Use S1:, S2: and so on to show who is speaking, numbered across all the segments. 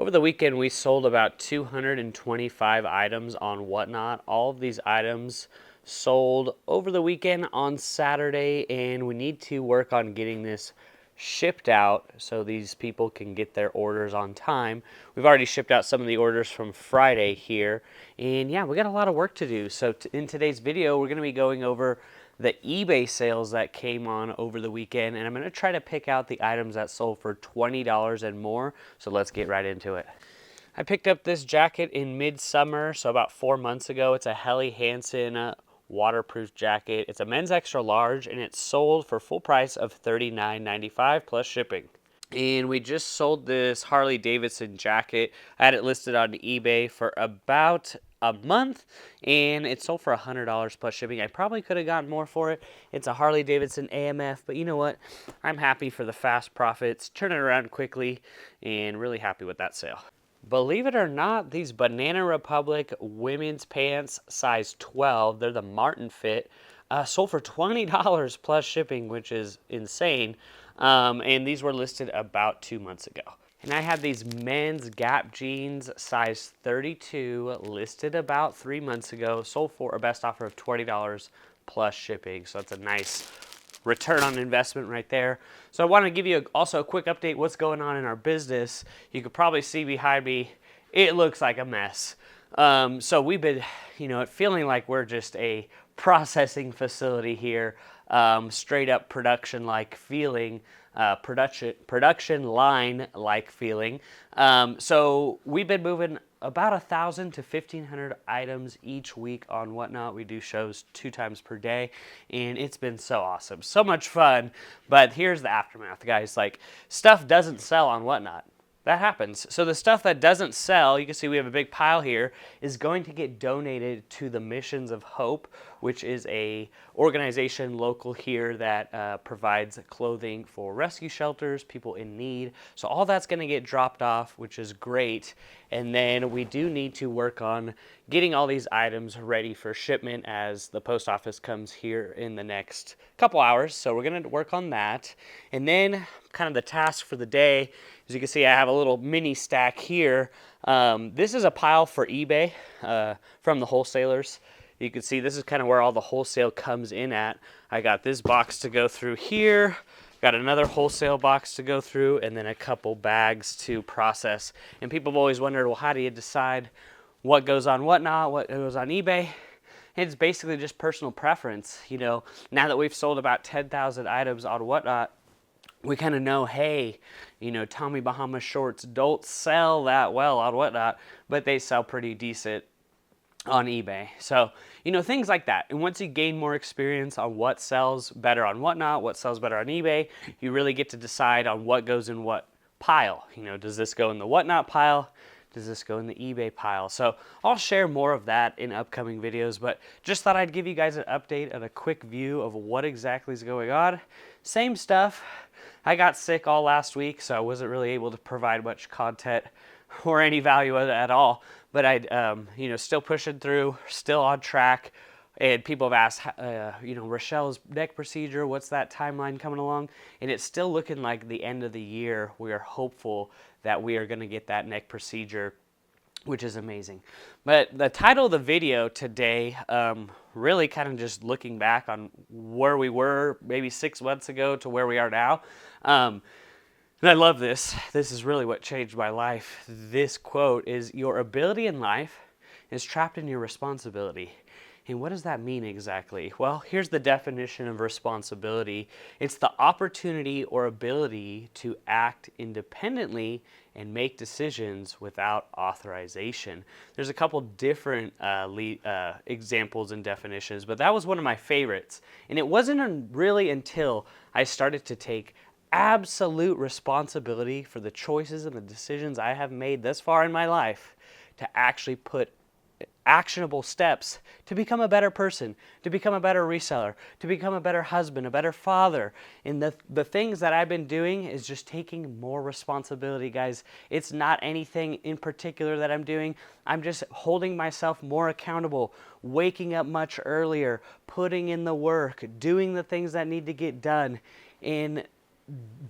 S1: Over the weekend, we sold about 225 items on Whatnot. All of these items sold over the weekend on Saturday, and we need to work on getting this shipped out so these people can get their orders on time. We've already shipped out some of the orders from Friday here, and yeah, we got a lot of work to do. So in today's video, we're going to be going over the eBay sales that came on over the weekend, and I'm going to try to pick out the items that sold for $20 and more. So let's get right into it. I picked up this jacket in midsummer, so about 4 months ago. It's a Helly Hansen waterproof jacket. It's a men's extra large, and it's sold for full price of $39.95 plus shipping. And we just sold this Harley Davidson jacket. I had it listed on eBay for about a month, and it sold for $100 plus shipping. I probably could have gotten more for it. It's a Harley Davidson AMF, but you know what? I'm happy for the fast profits, turn it around quickly, and really happy with that sale. Believe it or not, these Banana Republic women's pants, size 12, they're the Martin fit, sold for $20 plus shipping, which is insane. And these were listed about 2 months ago. And I have these men's Gap jeans, size 32, listed about 3 months ago, sold for a best offer of $20 plus shipping. So that's a nice return on investment right there. So I want to give you also a quick update what's going on in our business. You could probably see behind me, it looks like a mess. So we've been, feeling like we're just a processing facility here, straight up production-like feeling, production line-like feeling. So we've been moving about 1,000 to 1,500 items each week on Whatnot. We do shows 2 times per day, and it's been so awesome, so much fun. But here's the aftermath, guys. Like, stuff doesn't sell on Whatnot. That happens. So the stuff that doesn't sell, you can see we have a big pile here, is going to get donated to the Missions of Hope, which is a organization local here that provides clothing for rescue shelters, people in need. So all that's going to get dropped off, which is great. And then we do need to work on getting all these items ready for shipment as the post office comes here in the next couple hours. So we're going to work on that. And then kind of the task for the day, as you can see, I have a little mini stack here. This is a pile for eBay from the wholesalers. You can see this is kind of where all the wholesale comes in at. I got this box to go through here, got another wholesale box to go through, and then a couple bags to process. And people have always wondered, well, how do you decide what goes on Whatnot, what goes on eBay? It's basically just personal preference. Now that we've sold about 10,000 items on Whatnot, we kind of know, hey, Tommy Bahama shorts don't sell that well on Whatnot, but they sell pretty decent on eBay. So, things like that. And once you gain more experience on what sells better on Whatnot, what sells better on eBay, you really get to decide on what goes in what pile. Does this go in the Whatnot pile? Does this go in the eBay pile? So I'll share more of that in upcoming videos, but just thought I'd give you guys an update and a quick view of what exactly is going on. Same stuff. I got sick all last week, so I wasn't really able to provide much content or any value at all. But I'd, still pushing through, still on track. And people have asked, Rochelle's neck procedure, what's that timeline coming along? And it's still looking like the end of the year. We are hopeful that we are going to get that neck procedure, which is amazing. But the title of the video today, really kind of just looking back on where we were maybe 6 months ago to where we are now. And I love this. This is really what changed my life. This quote is, "Your ability in life is trapped in your responsibility." And what does that mean exactly? Well, here's the definition of responsibility. It's the opportunity or ability to act independently and make decisions without authorization. There's a couple different examples and definitions, but that was one of my favorites. And it wasn't really until I started to take absolute responsibility for the choices and the decisions I have made thus far in my life to actually put actionable steps to become a better person, to become a better reseller, to become a better husband, a better father. And the things that I've been doing is just taking more responsibility, guys. It's not anything in particular that I'm doing. I'm just holding myself more accountable, waking up much earlier, putting in the work, doing the things that need to get done. And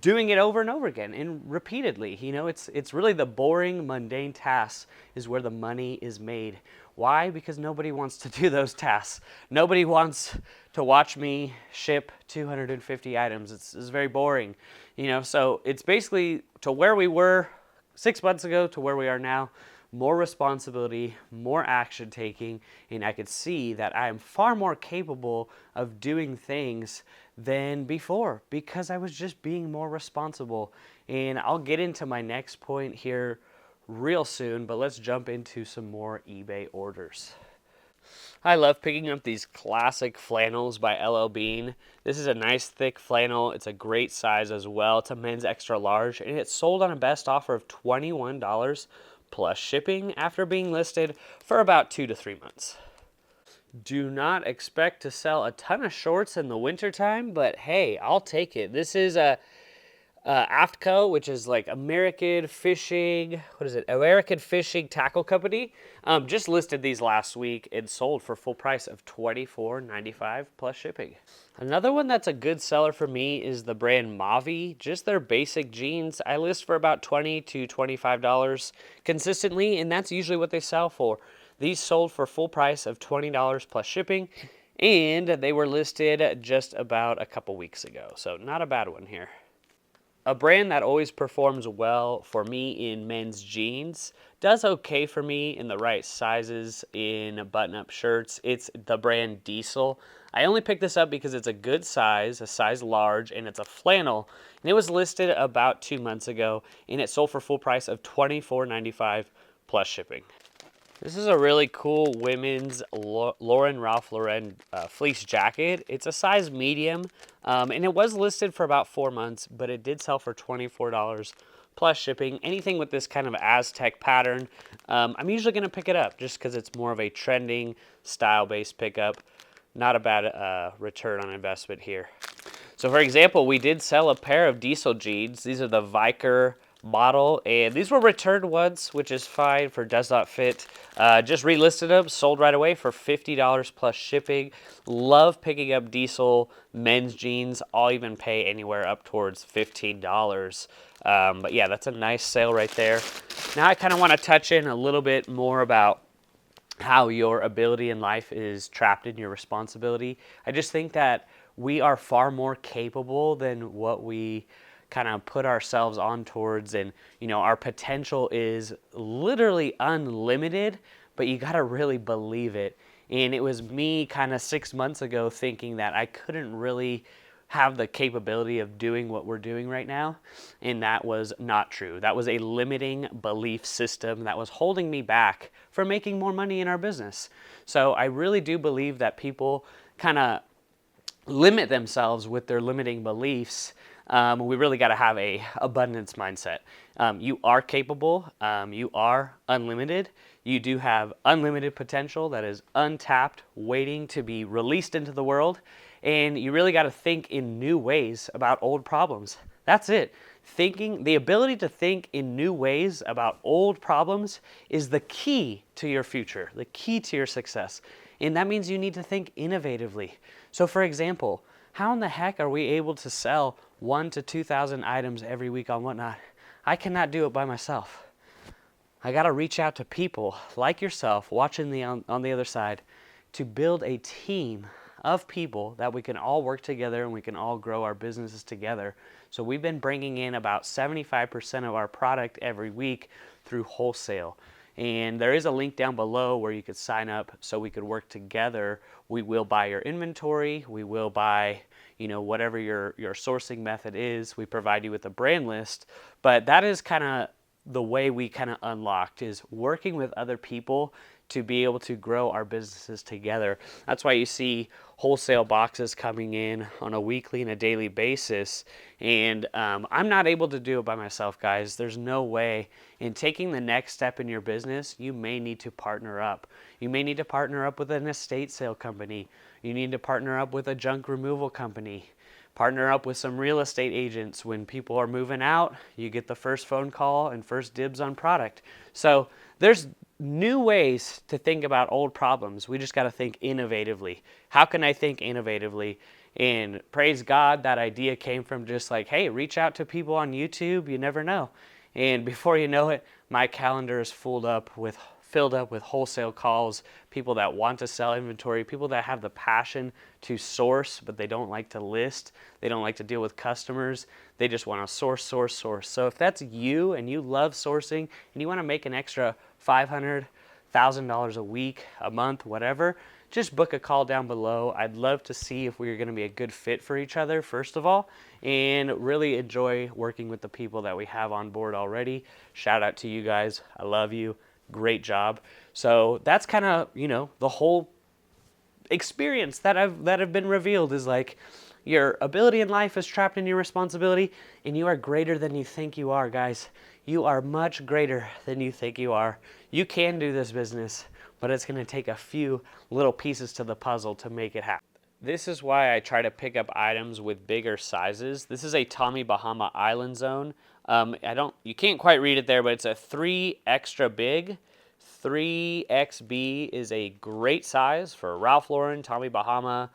S1: doing it over and over again and repeatedly. You know, it's really the boring, mundane tasks is where the money is made. Why? Because nobody wants to do those tasks. Nobody wants to watch me ship 250 items. It's very boring. You know, so it's basically to where we were 6 months ago to where we are now. More responsibility, more action taking, and I could see that I am far more capable of doing things than before because I was just being more responsible. And I'll get into my next point here real soon, but let's jump into some more eBay orders. I love picking up these classic flannels by LL Bean. This is a nice thick flannel. It's a great size as well. It's a men's extra large, and it's sold on a best offer of $21 plus shipping after being listed for about 2 to 3 months. Do not expect to sell a ton of shorts in the wintertime, but hey, I'll take it. This is a AFTCO, which is like American Fishing, American Fishing Tackle Company. Just listed these last week and sold for full price of $24.95 plus shipping. Another one that's a good seller for me is the brand Mavi. Just their basic jeans. I list for about $20 to $25 consistently, and that's usually what they sell for. These sold for full price of $20 plus shipping, and they were listed just about a couple weeks ago. So not a bad one here. A brand that always performs well for me in men's jeans, does okay for me in the right sizes in button-up shirts. It's the brand Diesel. I only picked this up because it's a good size, a size large, and it's a flannel. And it was listed about 2 months ago, and it sold for full price of $24.95 plus shipping. This is a really cool women's Ralph Lauren fleece jacket. It's a size medium, and it was listed for about 4 months, but it did sell for $24 plus shipping. Anything with this kind of Aztec pattern, I'm usually going to pick it up just because it's more of a trending, style-based pickup. Not a bad return on investment here. So for example, we did sell a pair of Diesel jeans. These are the Viker model, and these were returned once, which is fine for does not fit. Just relisted them, sold right away for $50 plus shipping. Love picking up Diesel men's jeans. I'll even pay anywhere up towards $15. But yeah, that's a nice sale right there. Now I kind of want to touch in a little bit more about how your ability in life is trapped in your responsibility. I just think that we are far more capable than what we kind of put ourselves on towards, and you know, our potential is literally unlimited, but you got to really believe it. And it was me kind of 6 months ago thinking that I couldn't really have the capability of doing what we're doing right now, and that was not true. That was a limiting belief system that was holding me back from making more money in our business. So I really do believe that people kind of limit themselves with their limiting beliefs. We really got to have a abundance mindset. You are capable. You are unlimited. You do have unlimited potential that is untapped, waiting to be released into the world. And you really got to think in new ways about old problems. That's it. The ability to think in new ways about old problems is the key to your future, the key to your success. And that means you need to think innovatively. So for example, how in the heck are we able to sell 1,000 to 2,000 items every week on Whatnot? I cannot do it by myself. I got to reach out to people like yourself watching on the other side to build a team of people that we can all work together and we can all grow our businesses together. So we've been bringing in about 75% of our product every week through wholesale. And there is a link down below where you could sign up so we could work together. We will buy your inventory. We will buy, whatever your sourcing method is. We provide you with a brand list. But that is kind of the way we kind of unlocked, is working with other people to be able to grow our businesses together. That's why you see wholesale boxes coming in on a weekly and a daily basis. And I'm not able to do it by myself, guys. There's no way. In taking the next step in your business, you may need to partner up. You may need to partner up with an estate sale company. You need to partner up with a junk removal company. Partner up with some real estate agents. When people are moving out, you get the first phone call and first dibs on product. So there's new ways to think about old problems. We just got to think innovatively. How can I think innovatively? And praise God, that idea came from just like, hey, reach out to people on YouTube. You never know. And before you know it, my calendar is filled up with wholesale calls, people that want to sell inventory, people that have the passion to source, but they don't like to list. They don't like to deal with customers. They just want to source. So if that's you and you love sourcing and you want to make an extra $500, $1,000 a week, a month, whatever, just book a call down below. I'd love to see if we're going to be a good fit for each other, first of all, and really enjoy working with the people that we have on board already. Shout out to you guys. I love you. Great job. So that's kind of, the whole experience that have been revealed is like your ability in life is trapped in your responsibility, and you are greater than you think you are, guys. You are much greater than you think you are. You can do this business, but it's going to take a few little pieces to the puzzle to make it happen. This is why I try to pick up items with bigger sizes. This is a Tommy Bahama Island Zone. You can't quite read it there, but it's a 3 extra big. 3XB is a great size for Ralph Lauren, Tommy Bahama,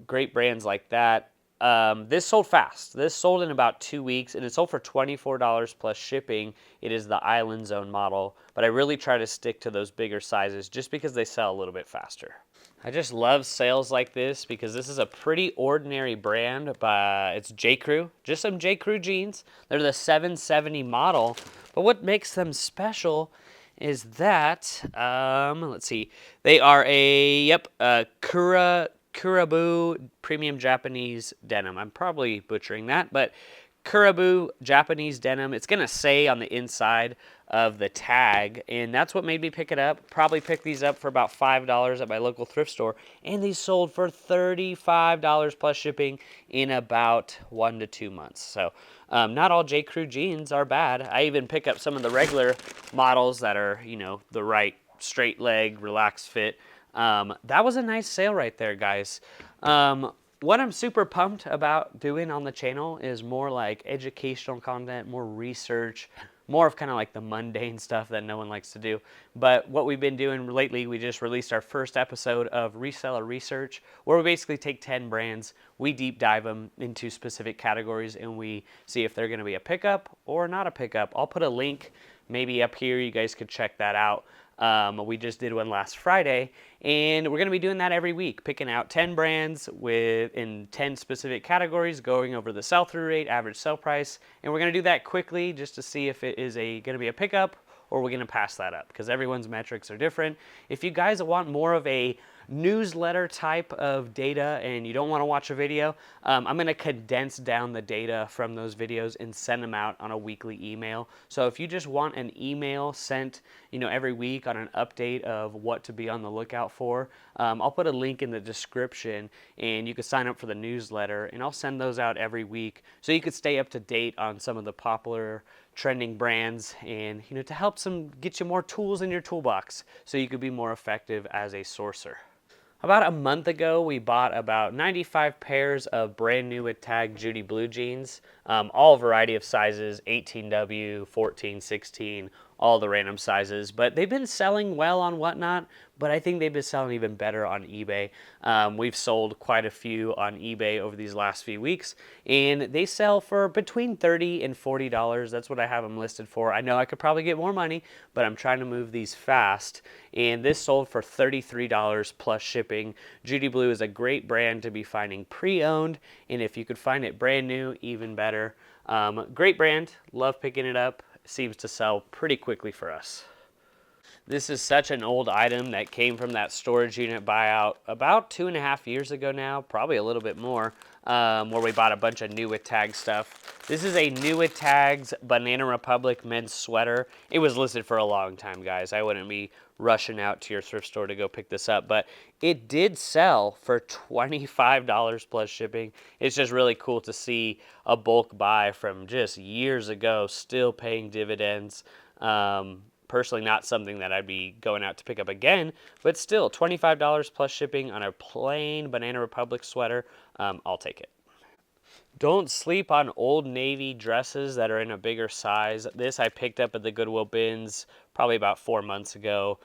S1: great brands like that. This sold fast. This sold in about 2 weeks, and it sold for $24 plus shipping. It is the Island Zone model, but I really try to stick to those bigger sizes just because they sell a little bit faster. I just love sales like this because this is a pretty ordinary brand. It's J. Crew, just some J. Crew jeans. They're the 770 model, but what makes them special is that, let's see, they are a Kurabu premium Japanese denim. I'm probably butchering that, but Kurabu Japanese denim. It's going to say on the inside of the tag, and that's what made me pick it up. Probably picked these up for about $5 at my local thrift store, and these sold for $35 plus shipping in about 1 to 2 months. So not all J. Crew jeans are bad. I even pick up some of the regular models that are, the right straight leg, relaxed fit. That was a nice sale right there, guys. What I'm super pumped about doing on the channel is more like educational content, more research, more of kind of like the mundane stuff that no one likes to do. But what we've been doing lately, we just released our first episode of Reseller Research, where we basically take 10 brands, we deep dive them into specific categories, and we see if they're going to be a pickup or not a pickup. I'll put a link maybe up here. You guys could check that out. We just did one last Friday, and we're going to be doing that every week, picking out 10 brands in 10 specific categories, going over the sell-through rate, average sell price, and we're going to do that quickly just to see if it is going to be a pickup or we're going to pass that up, because everyone's metrics are different. If you guys want more of a newsletter type of data and you don't want to watch a video, I'm going to condense down the data from those videos and send them out on a weekly email. So if you just want an email sent, every week on an update of what to be on the lookout for, I'll put a link in the description, and you can sign up for the newsletter, and I'll send those out every week so you could stay up to date on some of the popular trending brands, and to help get you more tools in your toolbox so you could be more effective as a sourcer. About a month ago, we bought about 95 pairs of brand new with tag Judy Blue jeans, all variety of sizes, 18W, 14, 16, all the random sizes, but they've been selling well on Whatnot, but I think they've been selling even better on eBay. We've sold quite a few on eBay over these last few weeks, and they sell for between $30 and $40. That's what I have them listed for. I know I could probably get more money, but I'm trying to move these fast, and this sold for $33 plus shipping. Judy Blue is a great brand to be finding pre-owned, and if you could find it brand new, even better. Great brand, love picking it up. Seems to sell pretty quickly for us. This is such an old item that came from that storage unit buyout about 2.5 years ago now, probably a little bit more, where we bought a bunch of new with tag stuff. This is a new with tags Banana Republic men's sweater. It was listed for a long time, guys. I wouldn't be rushing out to your thrift store to go pick this up, but it did sell for $25 plus shipping. It's just really cool to see a bulk buy from just years ago still paying dividends. Personally, not something that I'd be going out to pick up again, but still $25 plus shipping on a plain Banana Republic sweater. I'll take it. Don't sleep on Old Navy dresses that are in a bigger size. This I picked up at the Goodwill bins probably about 4 months ago.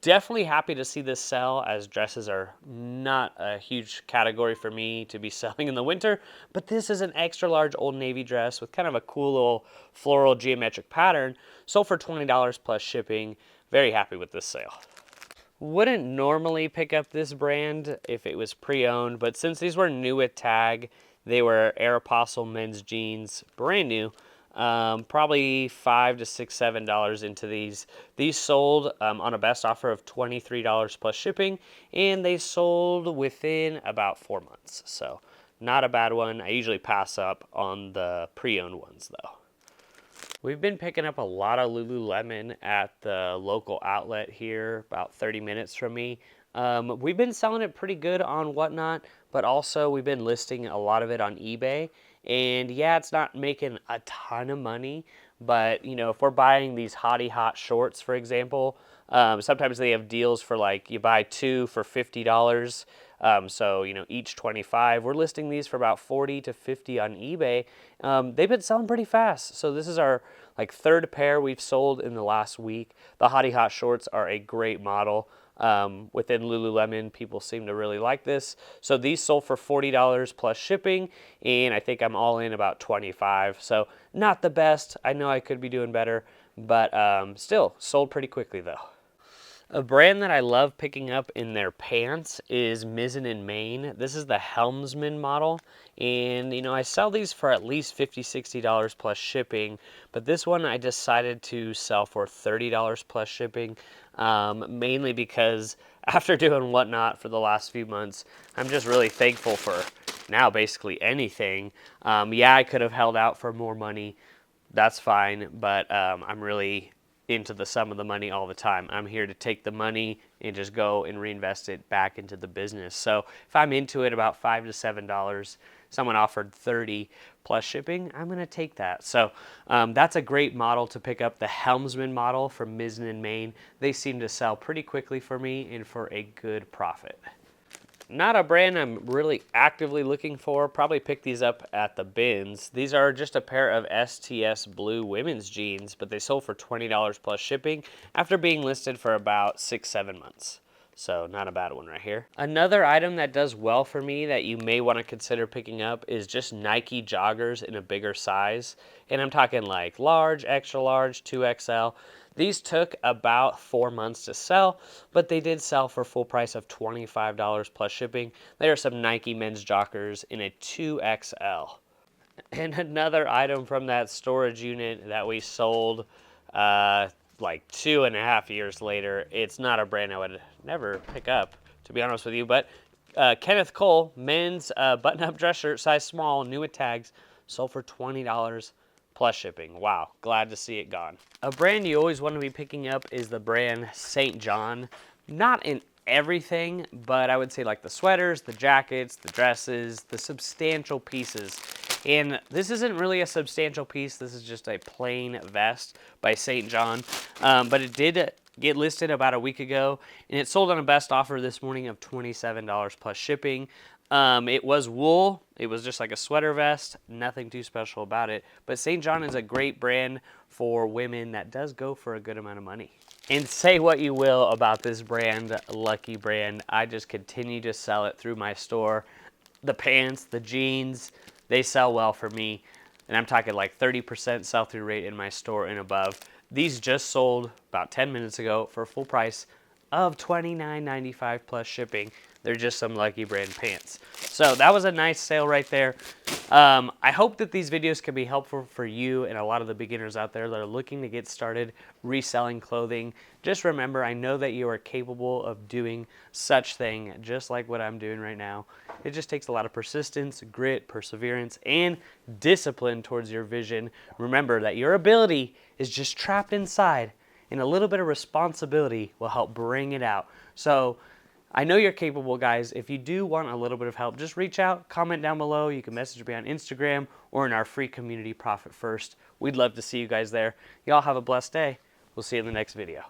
S1: Definitely happy to see this sell, as dresses are not a huge category for me to be selling in the winter, but this is an extra large Old Navy dress with kind of a cool little floral geometric pattern, sold for $20 plus shipping. Very happy with this sale. Wouldn't normally pick up this brand if it was pre-owned, but since these were new at tag, they were Aeropostle men's jeans, brand new. Probably $5 to $6, $7 into these. These sold on a best offer of $23 plus shipping, and they sold within about 4 months. So not a bad one. I usually pass up on the pre-owned ones though. We've been picking up a lot of Lululemon at the local outlet here, about 30 minutes from me. We've been selling it pretty good on Whatnot, but also we've been listing a lot of it on eBay. And yeah, it's not making a ton of money, but you know, if we're buying these hottie hot shorts, for example, sometimes they have deals for like you buy two for $50. So you know, each 25. We're listing these for about 40 to 50 on eBay. They've been selling pretty fast. So this is our like third pair we've sold in the last week. The hottie hot shorts are a great model. Within Lululemon, people seem to really like this. So these sold for $40 plus shipping, and I think I'm all in about 25. So not the best. I know I could be doing better, but still sold pretty quickly though. A brand that I love picking up in their pants is Mizzen in Maine. This is the Helmsman model, and you know, I sell these for at least $50, $60 plus shipping, but this one I decided to sell for $30 plus shipping, mainly because after doing Whatnot for the last few months, I'm just really thankful for now basically anything. Yeah, I could have held out for more money. That's fine, but I'm really into the sum of the money all the time. I'm here to take the money and just go and reinvest it back into the business. So if I'm into it about $5 to $7, someone offered 30 plus shipping, I'm going to take that. So that's a great model to pick up, the Helmsman model from Mizzen in Maine. They seem to sell pretty quickly for me and for a good profit. Not a brand I'm really actively looking for. Probably pick these up at the bins. These are just a pair of STS Blue women's jeans, but they sold for $20 plus shipping after being listed for about 6-7 months. So not a bad one right here. Another item that does well for me that you may want to consider picking up is just Nike joggers in a bigger size. And I'm talking like large, extra large, 2XL. These took about 4 months to sell, but they did sell for full price of $25 plus shipping. There are some Nike men's joggers in a 2XL. And another item from that storage unit that we sold like 2.5 years later. It's not a brand I would never pick up, to be honest with you, but Kenneth Cole, men's button-up dress shirt, size small, new with tags, sold for $20 plus shipping. Wow, glad to see it gone. A brand you always want to be picking up is the brand St. John. Not in everything, but I would say like the sweaters, the jackets, the dresses, the substantial pieces. And this isn't really a substantial piece. This is just a plain vest by St. John. But it did get listed about a week ago, and it sold on a best offer this morning of $27 plus shipping. It was wool. It was just like a sweater vest. Nothing too special about it. But St. John is a great brand for women that does go for a good amount of money. And say what you will about this brand, Lucky Brand, I just continue to sell it through my store. The pants, the jeans, they sell well for me. And I'm talking like 30% sell-through rate in my store and above. These just sold about 10 minutes ago for a full price of $29.95 plus shipping. They're just some Lucky Brand pants. So that was a nice sale right there. I hope that these videos can be helpful for you and a lot of the beginners out there that are looking to get started reselling clothing. Just remember, I know that you are capable of doing such thing just like what I'm doing right now. It just takes a lot of persistence, grit, perseverance, and discipline towards your vision. Remember that your ability is just trapped inside, and a little bit of responsibility will help bring it out. So I know you're capable, guys. If you do want a little bit of help, just reach out, comment down below. You can message me on Instagram or in our free community, Profit First. We'd love to see you guys there. Y'all have a blessed day. We'll see you in the next video.